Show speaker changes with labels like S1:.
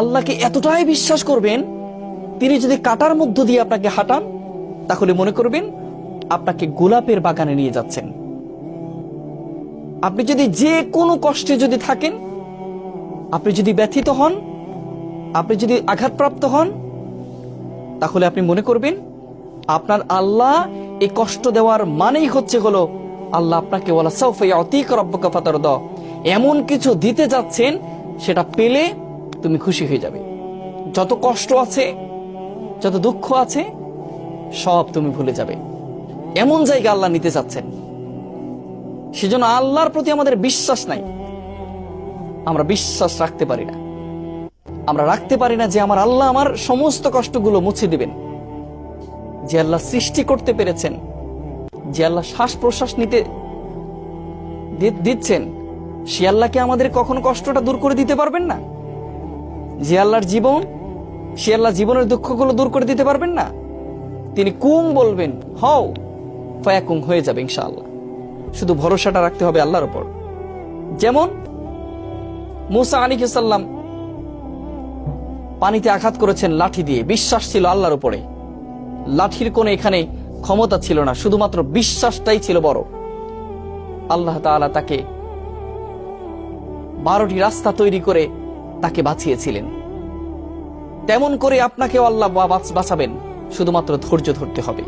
S1: আল্লাহকে এতটাই বিশ্বাস করবেন, তিনি যদি কাটার মধ্য দিয়ে আপনাকে হাঁটান, তাহলে মনে করবেন আপনাকে গোলাপের বাগানে নিয়ে যাচ্ছেন। আপনি যদি যে কোনো কষ্টে যদি থাকেন, আপনি যদি ব্যথিত হন, আপনি যদি আঘাতপ্রাপ্ত হন, তাহলে আপনি মনে করবেন আপনার আল্লাহ এই কষ্ট দেওয়ার মানেই হচ্ছে হলো আল্লাহ আপনাকে ওয়ালা সাউফা ইয়াতিকা রাব্বুকা ফাতারদা, এমন কিছু দিতে যাচ্ছেন সেটা পেলে তুমি খুশি হয়ে যাবে। যত কষ্ট আছে, যত দুঃখ আছে, সব তুমি ভুলে যাবে। এমন জায়গা আল্লাহ নিতে চাচ্ছেন। সেজন্য আল্লাহর প্রতি আমাদের বিশ্বাস নাই, আমরা বিশ্বাস রাখতে পারি না। আমরা রাখতে পারি না যে আমার আল্লাহ আমার সমস্ত কষ্টগুলো মুছে দিবেন। যে আল্লাহ সৃষ্টি করতে পেরেছেন, যে আল্লাহ শ্বাস প্রশ্বাস নিতে দিচ্ছেন, সে আল্লাহকে আমাদের কখনো কষ্টটা দূর করে দিতে পারবেন না? যে আল্লাহর জীবন, সে আল্লাহ জীবনের দুঃখগুলো দূর করে দিতে পারবেন না? তিনি কুম বলবেন, হও, ফায়াকুম, হয়ে যাবে ইনশাআল্লাহ। শুধু ভরসাটা রাখতে হবে আল্লাহর উপর। যেমন মুসা আলাইহিস সালাম পানিতে আঘাত করেছেন লাঠি দিয়ে, বিশ্বাস ছিল আল্লাহর উপরে। লাঠির কোনো এখানে ক্ষমতা ছিল না, শুধুমাত্র বিশ্বাসটাই ছিল বড়। আল্লাহ তাআলা তাকে 12টি রাস্তা তৈরি করে তাকে বাঁচিয়েছিলেন। তেমন করে আপনাকেও আল্লাহ বাঁচাবেন, শুধুমাত্র ধৈর্য ধরতে হবে।